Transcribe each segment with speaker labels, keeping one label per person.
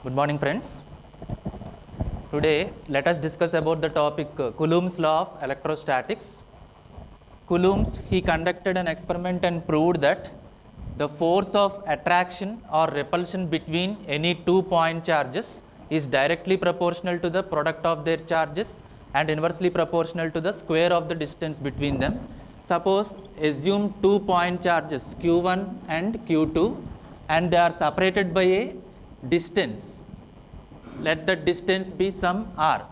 Speaker 1: Good morning, friends. Today, let us discuss about the topic Coulomb's law of electrostatics. Coulomb, he conducted an experiment and proved that the force of attraction or repulsion between any 2 point charges is directly proportional to the product of their charges and inversely proportional to the square of the distance between them. Suppose assume 2 point charges q1 and q2 and they are separated by a distance. Let the distance be some r.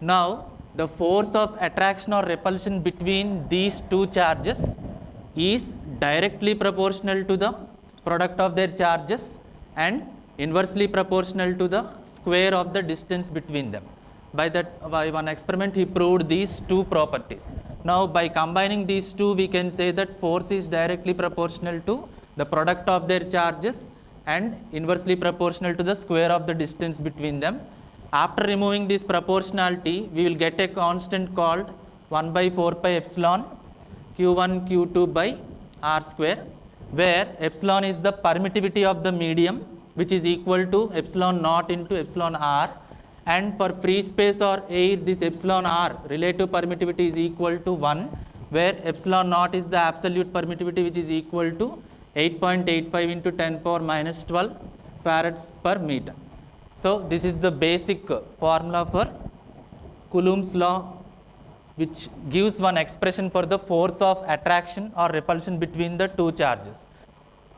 Speaker 1: Now, the force of attraction or repulsion between these two charges is directly proportional to the product of their charges and inversely proportional to the square of the distance between them. By one experiment, he proved these two properties. Now, by combining these two, we can say that force is directly proportional to the product of their charges and inversely proportional to the square of the distance between them. After removing this proportionality, we will get a constant called 1 by 4 pi epsilon q1 q2 by r square, where epsilon is the permittivity of the medium, which is equal to epsilon naught into epsilon r, and for free space or air, this epsilon r relative permittivity is equal to 1, where epsilon naught is the absolute permittivity, which is equal to 8.85 into 10 power minus 12 farads per meter. So, this is the basic formula for Coulomb's law, which gives one expression for the force of attraction or repulsion between the two charges.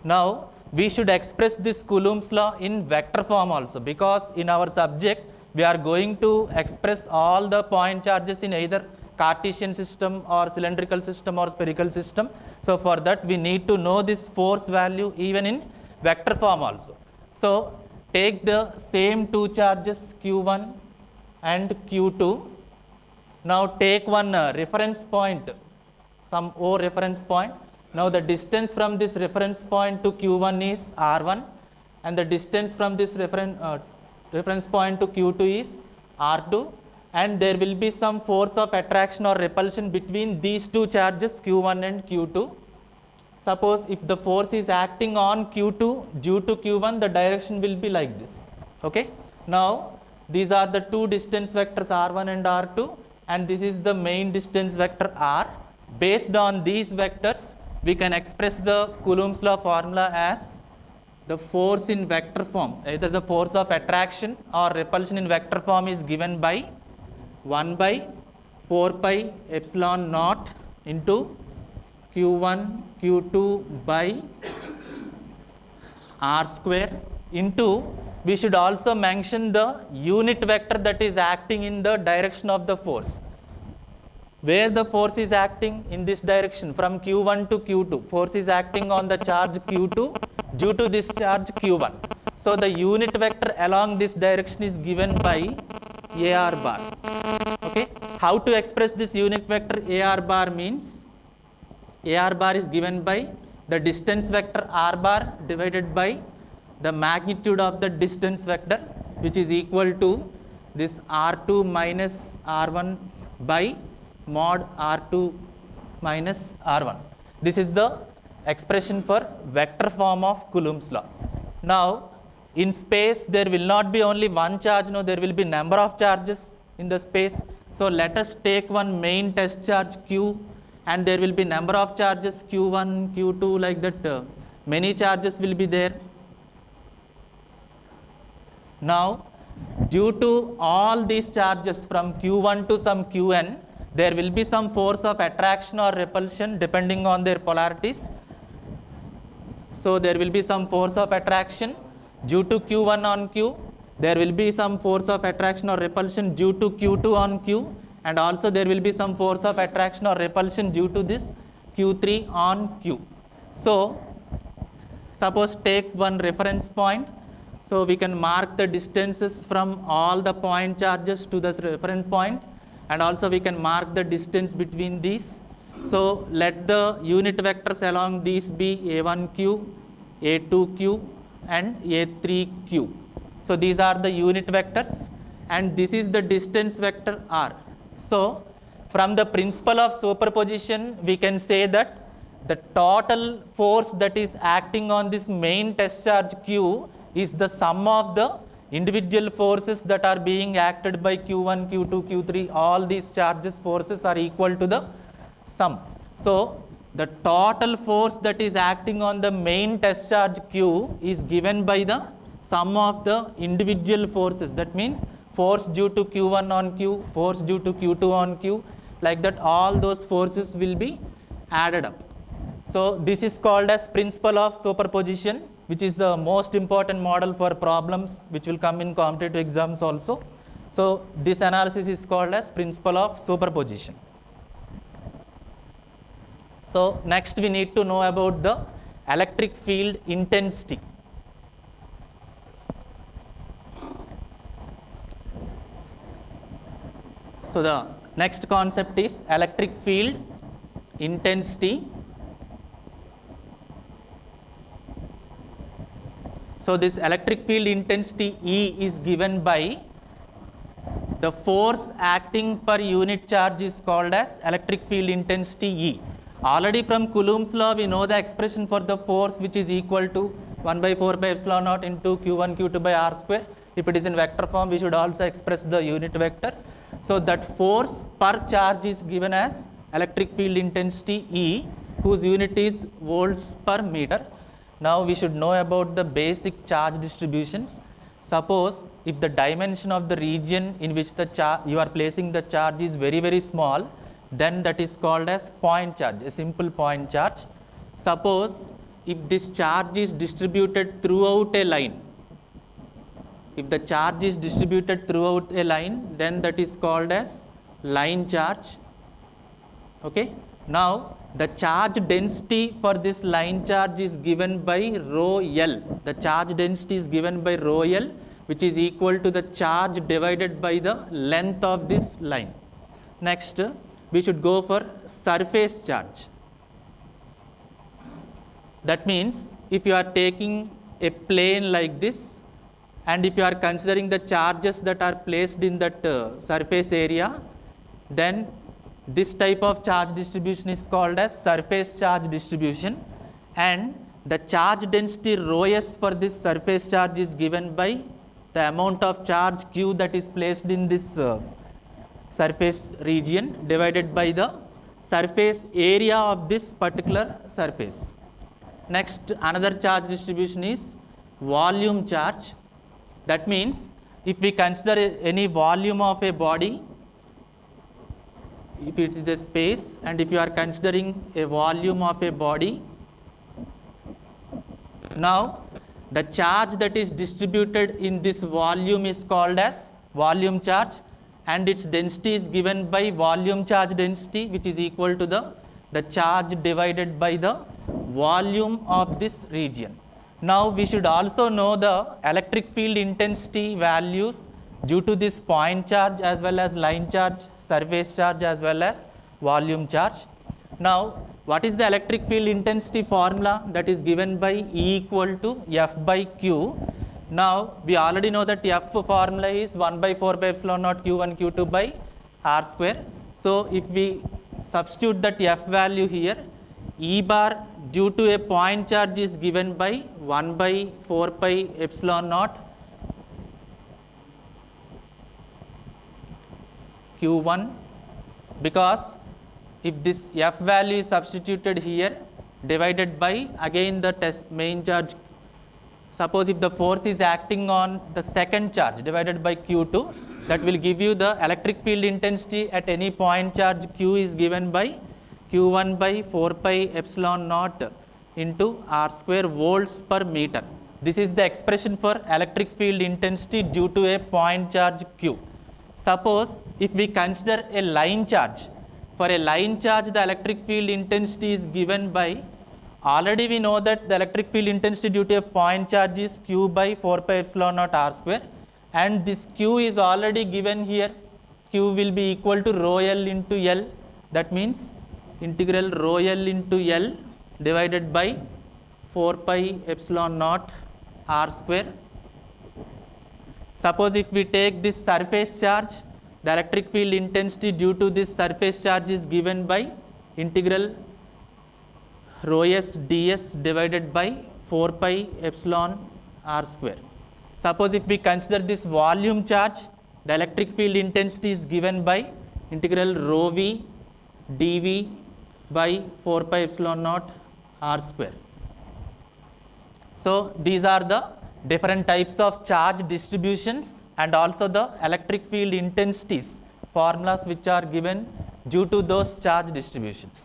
Speaker 1: Now, we should express this Coulomb's law in vector form also, because in our subject we are going to express all the point charges in either Cartesian system or cylindrical system or spherical system. So, for that we need to know this force value even in vector form also. So, take the same two charges q1 and q2. Now, take one reference point, some O reference point. Now, the distance from this reference point to q1 is r1 and the distance from this reference point to q2 is r2, and there will be some force of attraction or repulsion between these two charges q1 and q2. Suppose if the force is acting on q2 due to q1, the direction will be like this. Okay. Now, these are the two distance vectors r1 and r2, and this is the main distance vector r. Based on these vectors, we can express the Coulomb's law formula as the force in vector form, either the force of attraction or repulsion in vector form is given by 1 by 4 pi epsilon naught into q1 q2 by r square into, we should also mention the unit vector that is acting in the direction of the force. Where the force is acting in this direction from q1 to q2, force is acting on the charge q2 due to this charge q1. So, the unit vector along this direction is given by AR bar. Okay. How to express this unit vector AR bar means, AR bar is given by the distance vector r bar divided by the magnitude of the distance vector, which is equal to this r2 minus r1 by mod r2 minus r1. This is the expression for vector form of Coulomb's law. Now, in space there will not be only one charge, no, there will be number of charges in the space. So, let us take one main test charge q, and there will be number of charges q1, q2, like that many charges will be there. Now, due to all these charges from q1 to some qn, there will be some force of attraction or repulsion depending on their polarities. So, there will be some force of attraction due to q1 on q, there will be some force of attraction or repulsion due to q2 on q, and also there will be some force of attraction or repulsion due to this q3 on q. So, suppose take one reference point. So, we can mark the distances from all the point charges to this reference point, and also we can mark the distance between these. So, let the unit vectors along these be a1q, a2q and a3q. So, these are the unit vectors and this is the distance vector r. So, from the principle of superposition, we can say that the total force that is acting on this main test charge q is the sum of the individual forces that are being acted by q1, q2, q3, all these charges forces are equal to the sum. So the total force that is acting on the main test charge q is given by the sum of the individual forces. That means force due to q1 on q, force due to q2 on q, like that all those forces will be added up. So this is called as principle of superposition, which is the most important model for problems which will come in competitive exams also. So this analysis is called as principle of superposition. So next we need to know about the electric field intensity. So the next concept is electric field intensity. So this electric field intensity E is given by the force acting per unit charge is called as electric field intensity E. Already from Coulomb's law we know the expression for the force, which is equal to 1 by 4 pi epsilon naught into q1 q2 by r square. If it is in vector form, we should also express the unit vector. So that force per charge is given as electric field intensity E, whose unit is volts per meter. Now we should know about the basic charge distributions. Suppose if the dimension of the region in which the you are placing the charge is very, very small, then that is called as point charge, a simple point charge. Suppose if this charge is distributed throughout a line, if the charge is distributed throughout a line, then that is called as line charge. Okay. Now the charge density for this line charge is given by rho L. The charge density is given by rho L, which is equal to the charge divided by the length of this line. Next, we should go for surface charge. That means if you are taking a plane like this, and if you are considering the charges that are placed in that surface area, then this type of charge distribution is called as surface charge distribution, and the charge density rho s for this surface charge is given by the amount of charge q that is placed in this surface region divided by the surface area of this particular surface. Next, another charge distribution is volume charge. That means if we consider any volume of a body, if it is a space, and if you are considering a volume of a body, now the charge that is distributed in this volume is called as volume charge, and its density is given by volume charge density, which is equal to the charge divided by the volume of this region. Now we should also know the electric field intensity values due to this point charge as well as line charge, surface charge as well as volume charge. Now what is the electric field intensity formula? That is given by E equal to F by Q. Now we already know that F formula is 1 by 4 by epsilon naught q1 q2 by r square. So if we substitute that F value here, E bar due to a point charge is given by 1 by 4 pi epsilon naught q1, because if this F value is substituted here divided by again the main charge. Suppose if the force is acting on the second charge divided by q2, that will give you the electric field intensity at any point charge q is given by q1 by 4 pi epsilon naught into r square volts per meter. This is the expression for electric field intensity due to a point charge q. Suppose if we consider a line charge, for a line charge the electric field intensity is given by, already we know that the electric field intensity due to a point charge is q by 4 pi epsilon naught r square, and this q is already given here. Q will be equal to rho L into L. That means integral rho L into L divided by 4 pi epsilon naught r square. Suppose if we take this surface charge, the electric field intensity due to this surface charge is given by integral rho s ds divided by 4 pi epsilon r square. Suppose if we consider this volume charge, the electric field intensity is given by integral rho v dv by 4 pi epsilon naught r square. So these are the different types of charge distributions and also the electric field intensities formulas which are given due to those charge distributions.